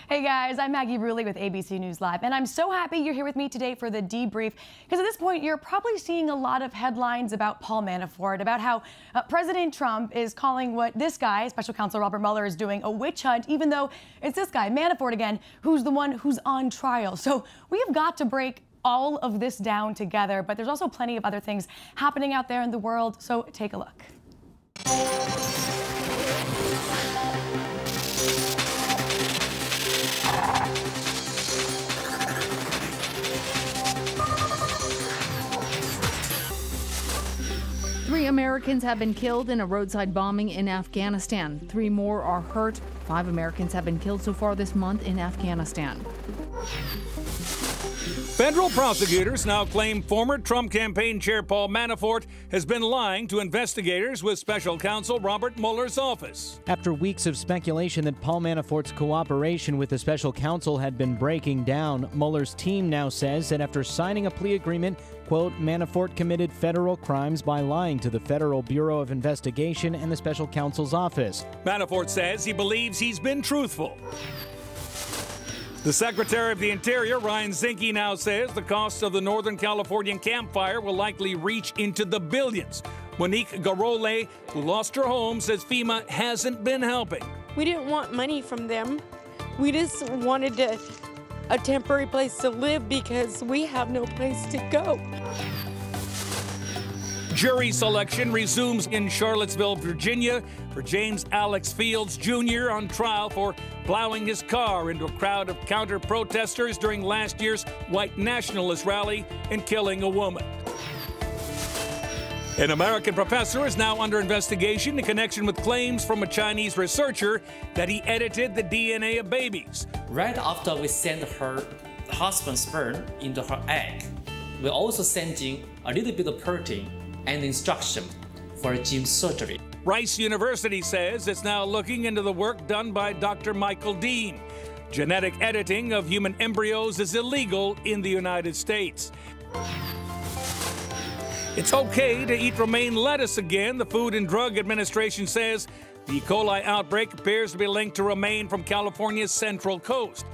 Hey guys, I'm Maggie Rulli with ABC News Live, and I'm so happy you're here with me today for the debrief, because at this point you're probably seeing a lot of headlines about Paul Manafort, about how President Trump is calling what this guy, Special Counsel Robert Mueller, is doing a witch hunt, even though it's this guy, Manafort again, who's the one who's on trial. So we have got to break all of this down together, but there's also plenty of other things happening out there in the world, so take a look. Three Americans have been killed in a roadside bombing in Afghanistan. 3 more are hurt. 5 Americans have been killed so far this month in Afghanistan. Federal prosecutors now claim former Trump campaign chair Paul Manafort has been lying to investigators with special counsel Robert Mueller's office. After weeks of speculation that Paul Manafort's cooperation with the special counsel had been breaking down, Mueller's team now says that after signing a plea agreement, quote, Manafort committed federal crimes by lying to the Federal Bureau of Investigation and the special counsel's office. Manafort says he believes he's been truthful. The Secretary of the Interior, Ryan Zinke, now says the cost of the Northern Californian Camp Fire will likely reach into the billions. Monique Garole, who lost her home, says FEMA hasn't been helping. We didn't want money from them. We just wanted a temporary place to live because we have no place to go. Jury selection resumes in Charlottesville, Virginia, for James Alex Fields Jr. on trial for plowing his car into a crowd of counter-protesters during last year's white nationalist rally and killing a woman. An American professor is now under investigation in connection with claims from a Chinese researcher that he edited the DNA of babies. Right after we send her husband's sperm into her egg, we're also sending a little bit of protein and instruction for gene surgery. Rice University says it's now looking into the work done by Dr. Michael Dean. Genetic editing of human embryos is illegal in the United States. It's okay to eat romaine lettuce again. The Food and Drug Administration says the E. coli outbreak appears to be linked to romaine from California's Central Coast.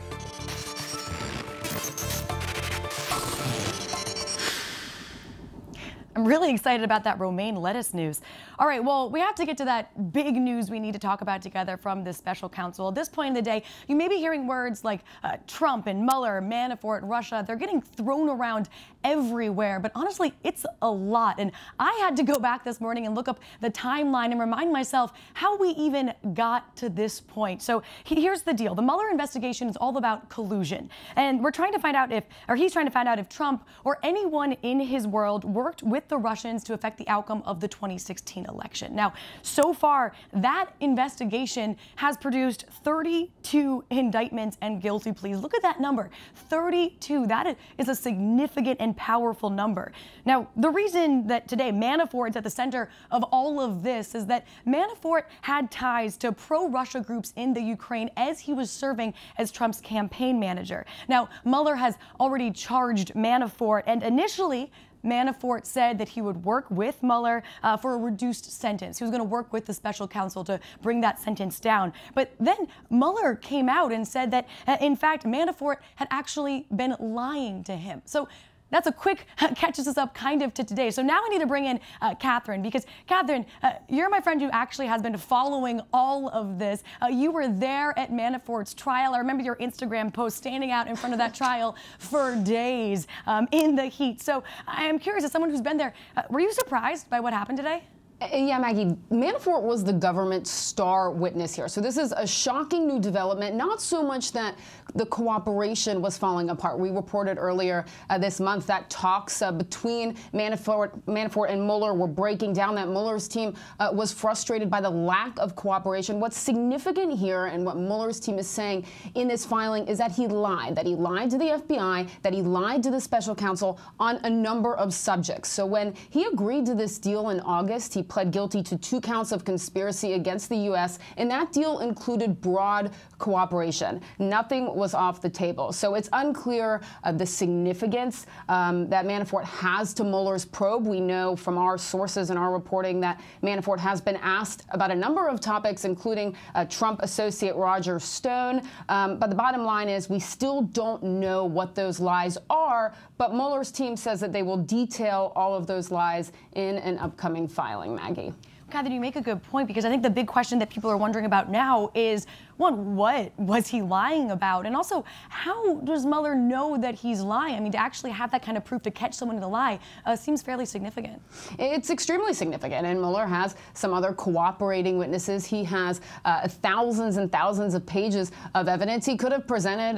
I'm really excited about that romaine lettuce news. All right, well, we have to get to that big news we need to talk about together from this special counsel. At this point in the day, you may be hearing words like Trump and Mueller, Manafort, Russia. They're getting thrown around everywhere, but honestly, it's a lot. And I had to go back this morning and look up the timeline and remind myself how we even got to this point. So here's the deal. The Mueller investigation is all about collusion. And we're trying to find out he's trying to find out if Trump or anyone in his world worked with the Russians to affect the outcome of the 2016 election. Now, so far, that investigation has produced 32 indictments and guilty pleas. Look at that number, 32. That is a significant and powerful number. Now, the reason that today Manafort is at the center of all of this is that Manafort had ties to pro-Russia groups in the Ukraine as he was serving as Trump's campaign manager. Now, Mueller has already charged Manafort, and initially, Manafort said that he would work with Mueller for a reduced sentence. He was going to work with the special counsel to bring that sentence down. But then Mueller came out and said that, in fact, Manafort had actually been lying to him. So that's a quick catches us up kind of to today. So now I need to bring in Catherine, because Catherine, you're my friend who actually has been following all of this. You were there at Manafort's trial. I remember your Instagram post standing out in front of that trial for days in the heat. So I am curious, as someone who's been there, were you surprised by what happened today? Yeah, Maggie, Manafort was the government's star witness here. So this is a shocking new development, not so much that the cooperation was falling apart. We reported earlier this month that talks between Manafort and Mueller were breaking down, that Mueller's team was frustrated by the lack of cooperation. What's significant here, and what Mueller's team is saying in this filing, is that he lied to the FBI, that he lied to the special counsel on a number of subjects. So when he agreed to this deal in August, he pled guilty to 2 counts of conspiracy against the U.S., and that deal included broad cooperation. Nothing was off the table. So it's unclear the significance that Manafort has to Mueller's probe. We know from our sources and our reporting that Manafort has been asked about a number of topics, including Trump associate Roger Stone. But the bottom line is we still don't know what those lies are, but Mueller's team says that they will detail all of those lies in an upcoming filing, Maggie. Catherine, you make a good point, because I think the big question that people are wondering about now is, one, what was he lying about? And also, how does Mueller know that he's lying? I mean, to actually have that kind of proof to catch someone in a lie seems fairly significant. It's extremely significant, and Mueller has some other cooperating witnesses. He has thousands and thousands of pages of evidence. He could have presented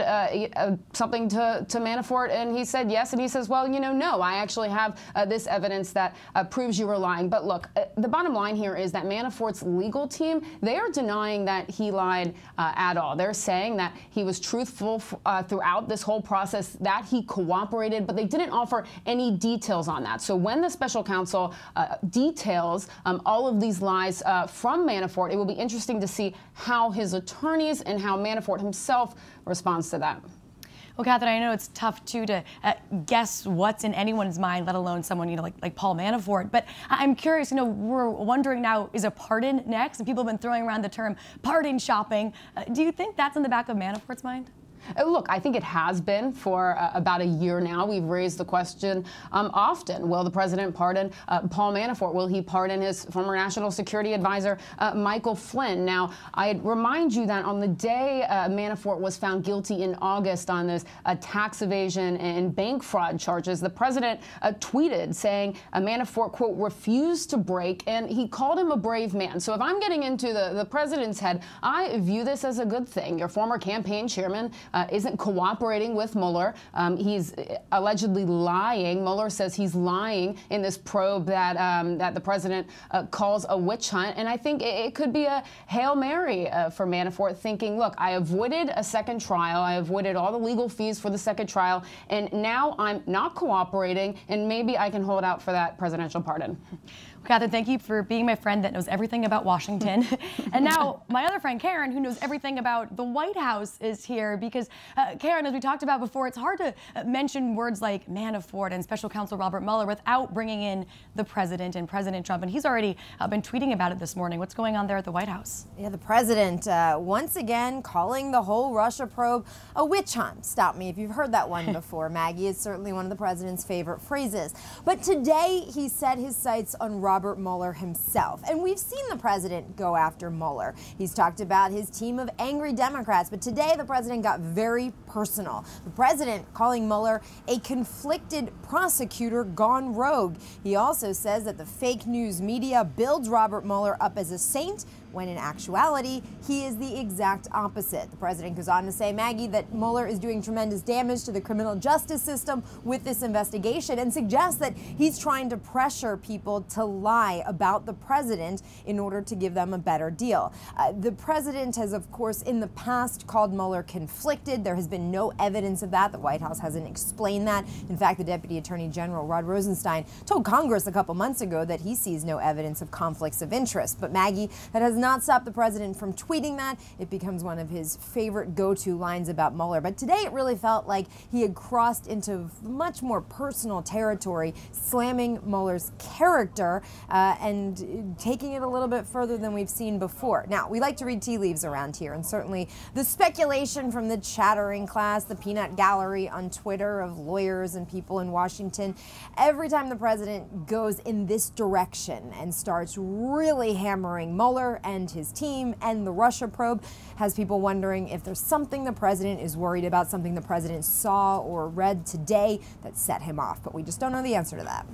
something to Manafort, and he said yes, and he says, well, you know, no, I actually have this evidence that proves you were lying. But look, the bottom line here is that Manafort's legal team, they are denying that he lied at all. They're saying that he was truthful throughout this whole process, that he cooperated, but they didn't offer any details on that. So when the special counsel details all of these lies from Manafort, it will be interesting to see how his attorneys and how Manafort himself responds to that. Well, Catherine, I know it's tough, too, to guess what's in anyone's mind, let alone someone, like Paul Manafort. But I'm curious, we're wondering now, is a pardon next? And people have been throwing around the term pardon shopping. Do you think that's in the back of Manafort's mind? Look, I think it has been for about a year now. We've raised the question often. Will the president pardon Paul Manafort? Will he pardon his former national security advisor, Michael Flynn? Now, I'd remind you that on the day Manafort was found guilty in August on those tax evasion and bank fraud charges, the president tweeted saying Manafort, quote, refused to break, and he called him a brave man. So if I'm getting into the president's head, I view this as a good thing. Your former campaign chairman isn't cooperating with Mueller. He's allegedly lying. Mueller says he's lying in this probe that that the president calls a witch hunt. And I think it could be a Hail Mary for Manafort, thinking, look, I avoided a second trial. I avoided all the legal fees for the second trial. And now I'm not cooperating, and maybe I can hold out for that presidential pardon. Catherine, thank you for being my friend that knows everything about Washington. And now my other friend, Karen, who knows everything about the White House, is here because, Karen, as we talked about before, it's hard to mention words like Manafort and Special Counsel Robert Mueller without bringing in the president and President Trump. And he's already been tweeting about it this morning. What's going on there at the White House? Yeah, the president once again calling the whole Russia probe a witch hunt. Stop me if you've heard that one before, Maggie. It's certainly one of the president's favorite phrases. But today he set his sights on Robert Mueller himself. And we've seen the president go after Mueller. He's talked about his team of angry Democrats, but today the president got very personal. The president calling Mueller a conflicted prosecutor gone rogue. He also says that the fake news media builds Robert Mueller up as a saint, when in actuality, he is the exact opposite. The president goes on to say, Maggie, that Mueller is doing tremendous damage to the criminal justice system with this investigation, and suggests that he's trying to pressure people to lie about the president in order to give them a better deal. The president has, of course, in the past called Mueller conflicted. There has been no evidence of that. The White House hasn't explained that. In fact, the Deputy Attorney General, Rod Rosenstein, told Congress a couple months ago that he sees no evidence of conflicts of interest. But Maggie, that has not stopped the president from tweeting that. It becomes one of his favorite go-to lines about Mueller. But today it really felt like he had crossed into much more personal territory, slamming Mueller's character and taking it a little bit further than we've seen before. Now, we like to read tea leaves around here, and certainly the speculation from the chattering class, the peanut gallery on Twitter of lawyers and people in Washington, every time the president goes in this direction and starts really hammering Mueller and his team and the Russia probe, has people wondering if there's something the president is worried about, something the president saw or read today that set him off. But we just don't know the answer to that.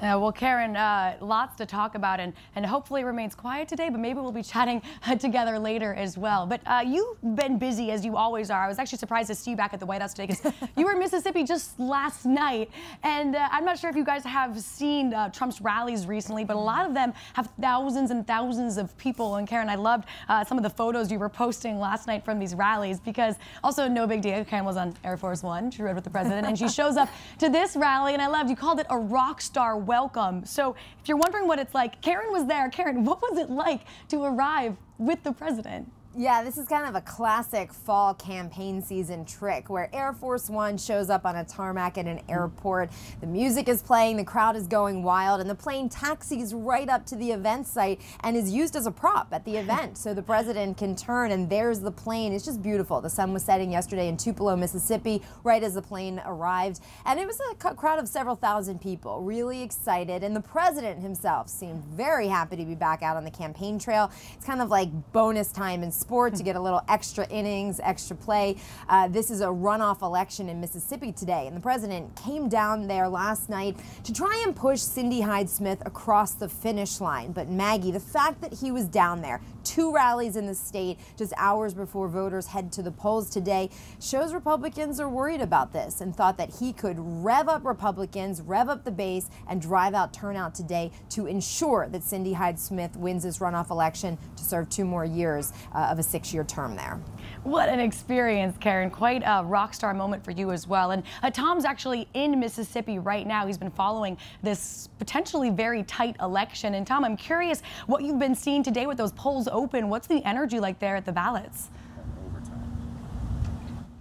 Well, Karen, lots to talk about, and hopefully it remains quiet today, but maybe we'll be chatting together later as well. But you've been busy, as you always are. I was actually surprised to see you back at the White House today, because you were in Mississippi just last night. And I'm not sure if you guys have seen Trump's rallies recently, but a lot of them have thousands and thousands of people. And Karen, I loved some of the photos you were posting last night from these rallies, because also no big deal, Karen was on Air Force One. She rode with the president, and she shows up to this rally, and I loved, you called it a rock star welcome. So if you're wondering what it's like, Karen was there. Karen, what was it like to arrive with the president? Yeah, this is kind of a classic fall campaign season trick where Air Force One shows up on a tarmac at an airport. The music is playing, the crowd is going wild, and the plane taxis right up to the event site and is used as a prop at the event. So the president can turn, and there's the plane. It's just beautiful. The sun was setting yesterday in Tupelo, Mississippi, right as the plane arrived. And it was a crowd of several thousand people, really excited. And the president himself seemed very happy to be back out on the campaign trail. It's kind of like bonus time in sport to get a little extra innings, extra play. This is a runoff election in Mississippi today, and the president came down there last night to try and push Cindy Hyde-Smith across the finish line. But Maggie, the fact that he was down there, 2 rallies in the state just hours before voters head to the polls today, shows Republicans are worried about this and thought that he could rev up Republicans, rev up the base, and drive out turnout today to ensure that Cindy Hyde-Smith wins this runoff election to serve 2 more years of a 6-year term there. What an experience, Karen. Quite a rock star moment for you as well. And Tom's actually in Mississippi right now. He's been following this potentially very tight election. And Tom, I'm curious what you've been seeing today with those polls open. What's the energy like there at the ballots?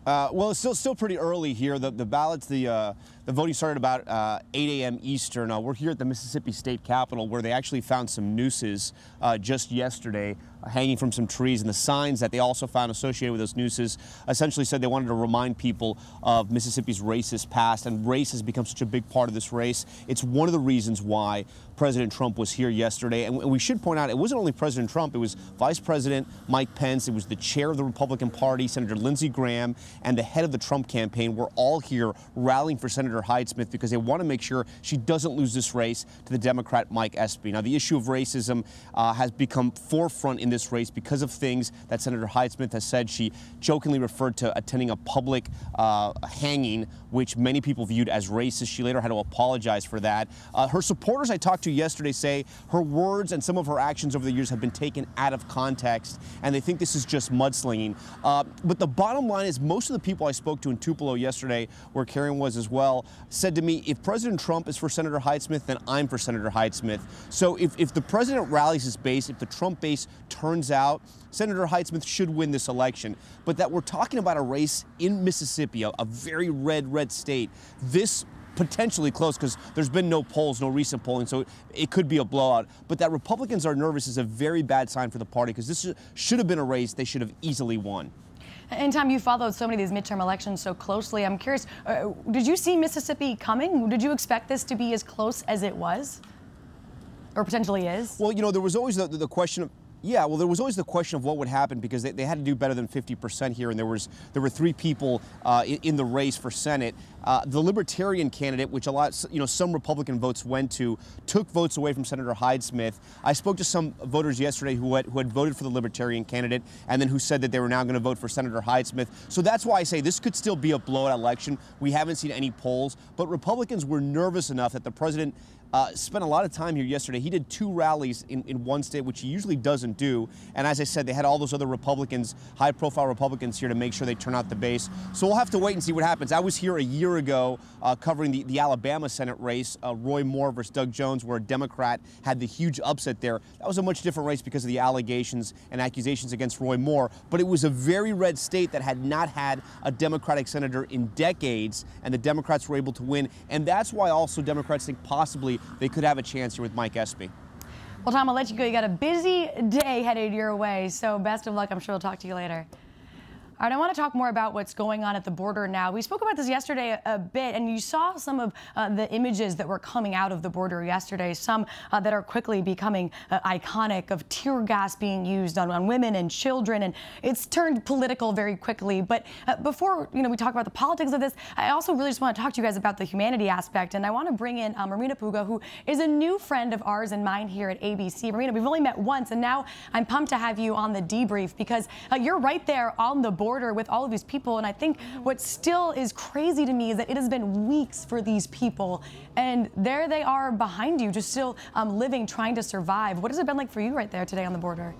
Well, it's still pretty early here. The ballots, the voting started about 8 a.m. Eastern. We're here at the Mississippi State Capitol, where they actually found some nooses just yesterday hanging from some trees, and the signs that they also found associated with those nooses essentially said they wanted to remind people of Mississippi's racist past, and race has become such a big part of this race. It's one of the reasons why President Trump was here yesterday, and we should point out it wasn't only President Trump, it was Vice President Mike Pence, it was the chair of the Republican Party, Senator Lindsey Graham, and the head of the Trump campaign were all here rallying for Senator Hyde-Smith because they want to make sure she doesn't lose this race to the Democrat Mike Espy. Now, the issue of racism has become forefront in this race because of things that Senator Hyde-Smith has said. She jokingly referred to attending a public hanging, which many people viewed as racist. She later had to apologize for that. Her supporters I talked to yesterday say her words and some of her actions over the years have been taken out of context, and they think this is just mudslinging. But the bottom line is most of the people I spoke to in Tupelo yesterday, where Karen was as well, said to me, if President Trump is for Senator Hyde-Smith, then I'm for Senator Hyde-Smith. So if the president rallies his base, if the Trump base turns out, Senator Hyde-Smith should win this election. But that we're talking about a race in Mississippi, a very red state, this potentially close because there's been no polls, no recent polling, so it could be a blowout. But that Republicans are nervous is a very bad sign for the party because this should have been a race they should have easily won. And Tom, you followed so many of these midterm elections so closely. I'm curious, did you see Mississippi coming? Did you expect this to be as close as it was? Or potentially is? Well, you know, there was always the question of, yeah, well, there was always the question of what would happen because they had to do better than 50% here, and there were 3 people in the race for Senate. The Libertarian candidate, which some Republican votes went to, took votes away from Senator Hyde-Smith. I spoke to some voters yesterday who had voted for the Libertarian candidate and then who said that they were now going to vote for Senator Hyde-Smith. So that's why I say this could still be a blowout election. We haven't seen any polls, but Republicans were nervous enough that the president spent a lot of time here yesterday. He did 2 rallies in one state, which he usually doesn't do. And as I said, they had all those other Republicans, high-profile Republicans here to make sure they turn out the base. So we'll have to wait and see what happens. I was here a year ago covering the Alabama Senate race, Roy Moore versus Doug Jones, where a Democrat had the huge upset there. That was a much different race because of the allegations and accusations against Roy Moore. But it was a very red state that had not had a Democratic senator in decades, and the Democrats were able to win. And that's why also Democrats think possibly they could have a chance here with Mike Espy. Well, Tom, I'll let you go. You got a busy day headed your way, so best of luck. I'm sure we'll talk to you later. All right, I want to talk more about what's going on at the border now. We spoke about this yesterday a bit, and you saw some of the images that were coming out of the border yesterday, some that are quickly becoming iconic, of tear gas being used on women and children, and it's turned political very quickly. But before we talk about the politics of this, I also really just want to talk to you guys about the humanity aspect, and I want to bring in Marina Puga, who is a new friend of ours and mine here at ABC. Marina, we've only met once, and now I'm pumped to have you on the debrief because you're right there on the border with all of these people, and I think what still is crazy to me is that it has been weeks for these people, and there they are behind you, just still living, trying to survive. What has it been like for you right there today on the border?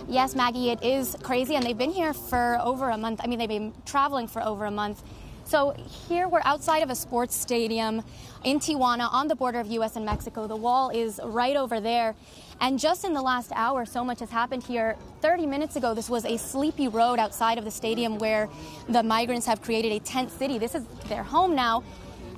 Yes, Maggie, it is crazy, and they've been here for over a month. I mean, they've been traveling for over a month. So here we're outside of a sports stadium in Tijuana on the border of U.S. and Mexico. The wall is right over there. And just in the last hour, so much has happened here. 30 minutes ago, this was a sleepy road outside of the stadium where the migrants have created a tent city. This is their home now.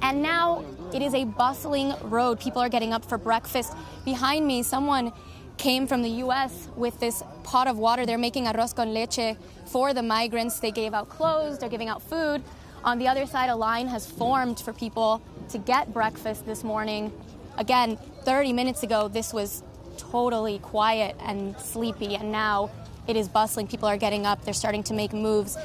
And now it is a bustling road. People are getting up for breakfast. Behind me, someone came from the U.S. with this pot of water. They're making arroz con leche for the migrants. They gave out clothes. They're giving out food. On the other side, a line has formed for people to get breakfast this morning. Again, 30 minutes ago, this was totally quiet and sleepy, and now it is bustling. People are getting up. They're starting to make moves.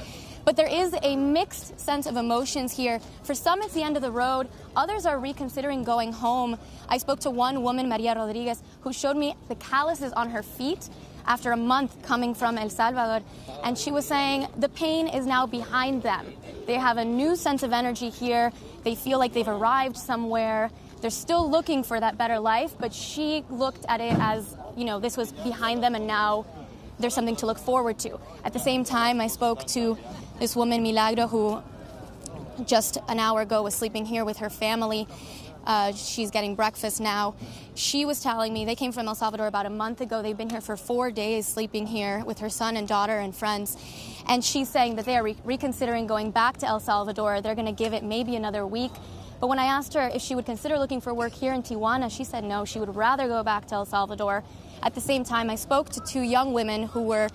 But there is a mixed sense of emotions here. For some, it's the end of the road. Others are reconsidering going home. I spoke to one woman, Maria Rodriguez, who showed me the calluses on her feet after a month coming from El Salvador. And she was saying the pain is now behind them. They have a new sense of energy here. They feel like they've arrived somewhere. They're still looking for that better life, but she looked at it as, you know, this was behind them and now there's something to look forward to. At the same time, I spoke to this woman, Milagro, who just an hour ago was sleeping here with her family. She's getting breakfast now. She was telling me they came from El Salvador about a month ago. They've been here for 4 days, sleeping here with her son and daughter and friends. And she's saying that they are reconsidering going back to El Salvador. They're going to give it maybe another week. But when I asked her if she would consider looking for work here in Tijuana, she said no, she would rather go back to El Salvador. At the same time, I spoke to two young women who were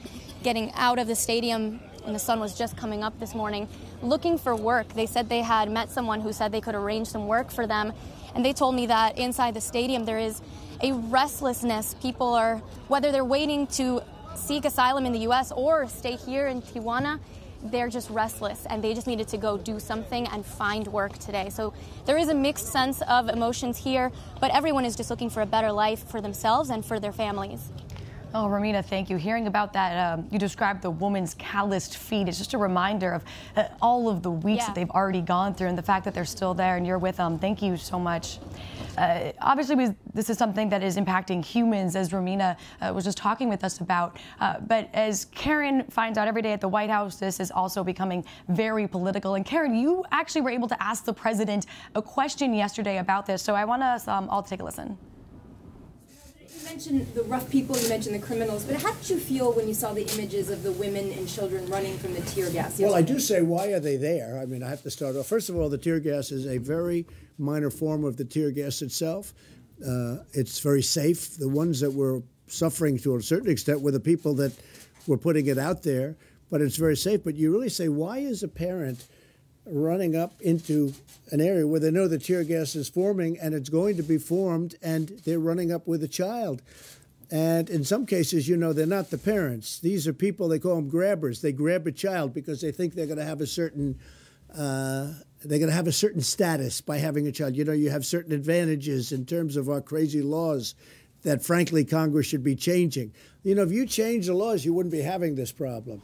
getting out of the stadium when the sun was just coming up this morning, looking for work. They said they had met someone who said they could arrange some work for them. And they told me that inside the stadium there is a restlessness. People are, whether they're waiting to seek asylum in the U.S. or stay here in Tijuana, they're just restless and they just needed to go do something and find work today. So there is a mixed sense of emotions here, but everyone is just looking for a better life for themselves and for their families. Oh, Romina, thank you. Hearing about that, you described the woman's calloused feet. It's just a reminder of all of the weeks that they've already gone through and the fact that they're still there and you're with them. Thank you so much. Obviously, this is something that is impacting humans, as Romina was just talking with us about. But as Karen finds out every day at the White House, this is also becoming very political. And Karen, you actually were able to ask the president a question yesterday about this. So I want us all to take a listen. You mentioned the rough people, you mentioned the criminals, but how did you feel when you saw the images of the women and children running from the tear gas yesterday? Well, I do say, why are they there? I mean, I have to start off. First of all, the tear gas is a very minor form of the tear gas itself. It's very safe. The ones that were suffering to a certain extent were the people that were putting it out there, but it's very safe. But you really say, why is a parent running up into an area where they know the tear gas is forming and it's going to be formed and they're running up with a child? And in some cases, you know, they're not the parents. These are people, they call them grabbers. They grab a child because they think they're going to have a certain status by having a child. You know, you have certain advantages in terms of our crazy laws that, frankly, Congress should be changing. You know, if you change the laws, you wouldn't be having this problem.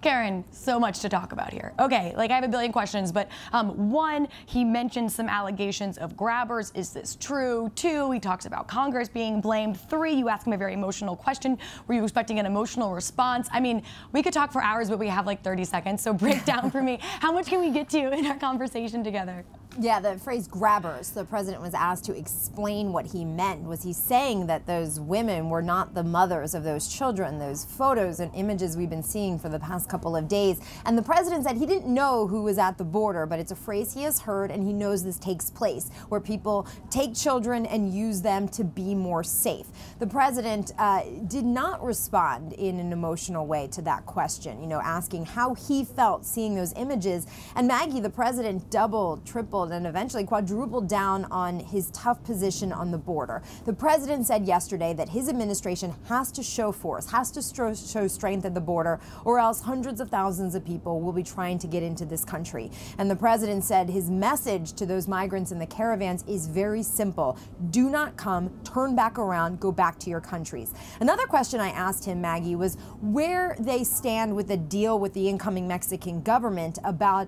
Karen, so much to talk about here. Okay, like I have a billion questions, but one, he mentioned some allegations of grabbers. Is this true? Two, he talks about Congress being blamed. Three, you ask him a very emotional question. Were you expecting an emotional response? I mean, we could talk for hours, but we have like 30 seconds, so break down for me. How much can we get to in our conversation together? Yeah, the phrase grabbers, the president was asked to explain what he meant. Was he saying that those women were not the mothers of those children, those photos and images we've been seeing for the past couple of days? And the president said he didn't know who was at the border, but it's a phrase he has heard and he knows this takes place, where people take children and use them to be more safe. The president did not respond in an emotional way to that question, you know, asking how he felt seeing those images. And Maggie, the president doubled, tripled, and eventually quadrupled down on his tough position on the border. The president said yesterday that his administration has to show force, has to show strength at the border, or else hundreds of thousands of people will be trying to get into this country. And the president said his message to those migrants in the caravans is very simple. Do not come, turn back around, go back to your countries. Another question I asked him, Maggie, was where they stand with the deal with the incoming Mexican government about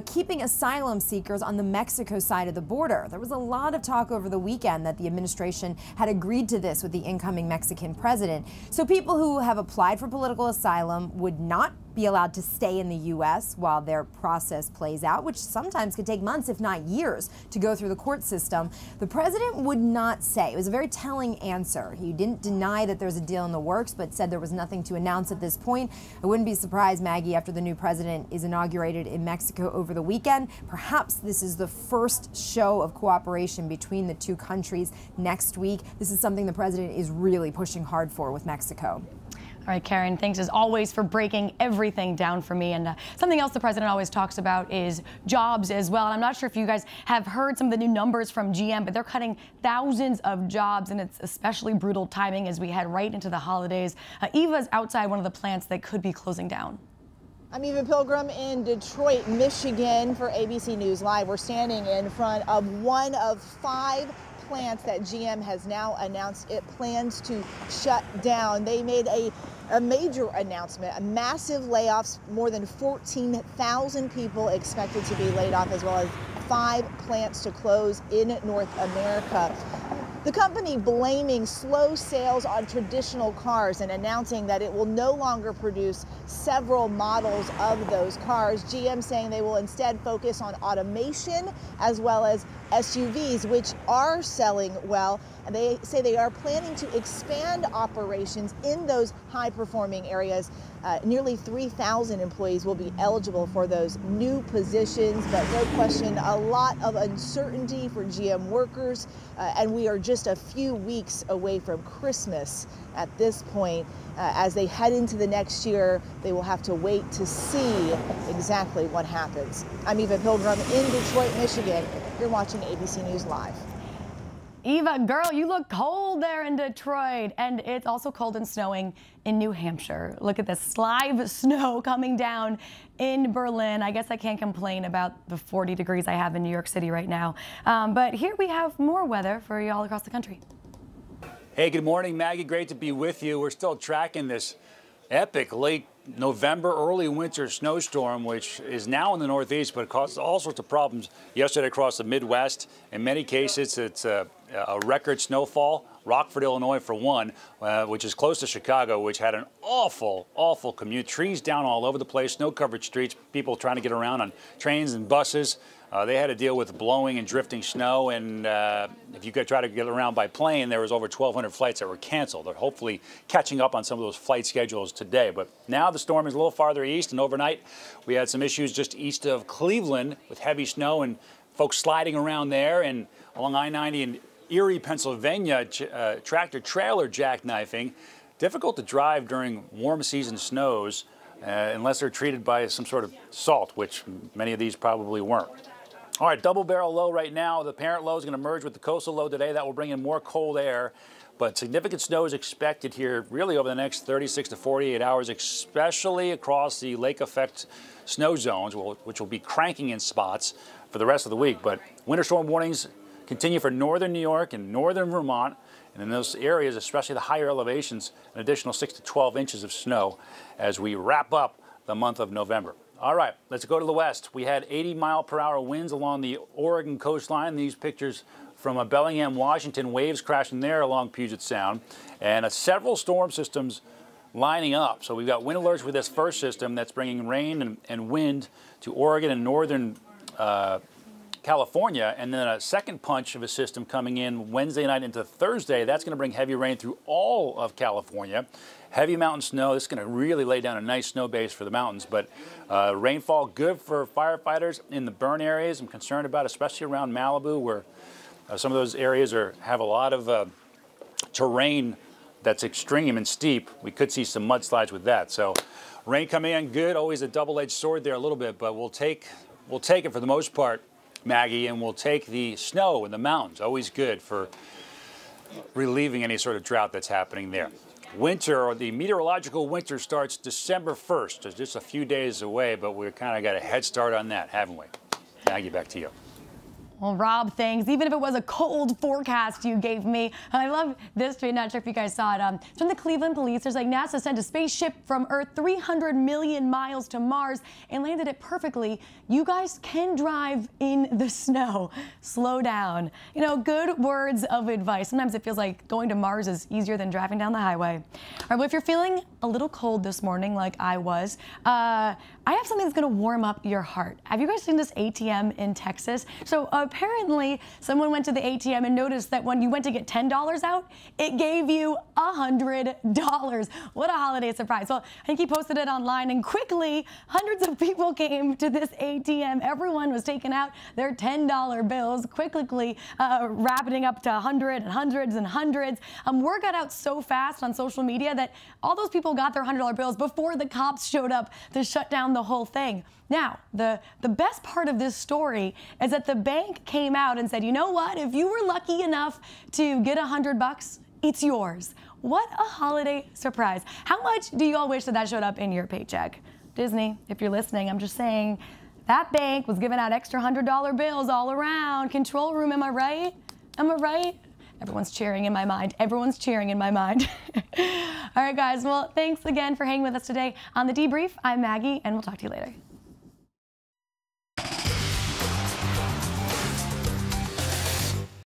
keeping asylum seekers on the Mexico side of the border. There was a lot of talk over the weekend that the administration had agreed to this with the incoming Mexican president. So people who have applied for political asylum would not be allowed to stay in the U.S. while their process plays out, which sometimes could take months, if not years, to go through the court system. The president would not say. It was a very telling answer. He didn't deny that there's a deal in the works, but said there was nothing to announce at this point. I wouldn't be surprised, Maggie, after the new president is inaugurated in Mexico over the weekend. Perhaps this is the first show of cooperation between the two countries next week. This is something the president is really pushing hard for with Mexico. All right, Karen, thanks as always for breaking everything down for me. And something else the president always talks about is jobs as well. And I'm not sure if you guys have heard some of the new numbers from GM, but they're cutting thousands of jobs, and it's especially brutal timing as we head right into the holidays. Eva's outside one of the plants that could be closing down. I'm Eva Pilgrim in Detroit, Michigan for ABC News Live. We're standing in front of one of 5 plants that GM has now announced it plans to shut down. They made a major announcement, a massive layoffs, more than 14,000 people expected to be laid off, as well as 5 plants to close in North America. The company blaming slow sales on traditional cars and announcing that it will no longer produce several models of those cars. GM saying they will instead focus on automation as well as SUVs, which are selling well. And they say they are planning to expand operations in those high-performing areas. Nearly 3,000 employees will be eligible for those new positions, but no question, a lot of uncertainty for GM workers, and we are just a few weeks away from Christmas at this point. As they head into the next year, they will have to wait to see exactly what happens. I'm Eva Pilgrim in Detroit, Michigan. You're watching ABC News Live. Eva, girl, you look cold there in Detroit, and it's also cold and snowing in New Hampshire. Look at this live snow coming down in Berlin. I guess I can't complain about the 40 degrees I have in New York City right now. But here we have more weather for you all across the country. Hey, good morning, Maggie. Great to be with you. We're still tracking this epic late November, early winter snowstorm, which is now in the Northeast, but caused all sorts of problems yesterday across the Midwest. In many cases, it's a record snowfall. Rockford, Illinois, for one, which is close to Chicago, which had an awful, awful commute. Trees down all over the place, snow-covered streets, people trying to get around on trains and buses. They had to deal with blowing and drifting snow, and if you could try to get around by plane, there was over 1,200 flights that were canceled. They're hopefully catching up on some of those flight schedules today. But now the storm is a little farther east, and overnight we had some issues just east of Cleveland with heavy snow and folks sliding around there, and along I-90 in Erie, Pennsylvania, tractor-trailer jackknifing. Difficult to drive during warm season snows unless they're treated by some sort of salt, which many of these probably weren't. All right, double barrel low right now. The parent low is going to merge with the coastal low today. That will bring in more cold air, but significant snow is expected here really over the next 36 to 48 hours, especially across the lake effect snow zones, which will be cranking in spots for the rest of the week. But winter storm warnings continue for northern New York and northern Vermont, and in those areas, especially the higher elevations, an additional 6 to 12 inches of snow as we wrap up the month of November. All right, let's go to the west. We had 80-mile-per-hour winds along the Oregon coastline. These pictures from Bellingham, Washington, waves crashing there along Puget Sound, and several storm systems lining up. So we've got wind alerts with this first system that's bringing rain and wind to Oregon and northern California, and then a second punch of a system coming in Wednesday night into Thursday. That's going to bring heavy rain through all of California. Heavy mountain snow. This is going to really lay down a nice snow base for the mountains, but rainfall good for firefighters in the burn areas. I'm concerned about, especially around Malibu, where some of those areas have a lot of terrain that's extreme and steep. We could see some mudslides with that. So rain coming in good. Always a double-edged sword there a little bit, but we'll take it for the most part, Maggie, and we'll take the snow in the mountains. Always good for relieving any sort of drought that's happening there. Winter, or the meteorological winter, starts December 1st. It's just a few days away, but we've kind of got a head start on that, haven't we? Maggie, back to you. Well, Rob, thanks. Even if it was a cold forecast you gave me. I love this tweet. Not sure if you guys saw it. It's from the Cleveland police. There's like NASA sent a spaceship from Earth 300 million miles to Mars and landed it perfectly. You guys can drive in the snow. Slow down. You know, good words of advice. Sometimes it feels like going to Mars is easier than driving down the highway. All right, well, if you're feeling a little cold this morning like I was, I have something that's going to warm up your heart. Have you guys seen this ATM in Texas? So apparently someone went to the ATM and noticed that when you went to get $10 out, it gave you $100. What a holiday surprise. Well, I think he posted it online, and quickly hundreds of people came to this ATM. Everyone was taking out their $10 bills, quickly wrapping up to 100 and hundreds and hundreds. Word got out so fast on social media that all those people got their $100 bills before the cops showed up to shut down the whole thing. Now, the best part of this story is that the bank came out and said, you know what? If you were lucky enough to get $100, it's yours. What a holiday surprise. How much do you all wish that showed up in your paycheck? Disney, if you're listening, I'm just saying that bank was giving out extra $100 bills all around. Control room, am I right? Am I right? Everyone's cheering in my mind. Everyone's cheering in my mind. All right, guys. Well, thanks again for hanging with us today on The Debrief. I'm Maggie, and we'll talk to you later.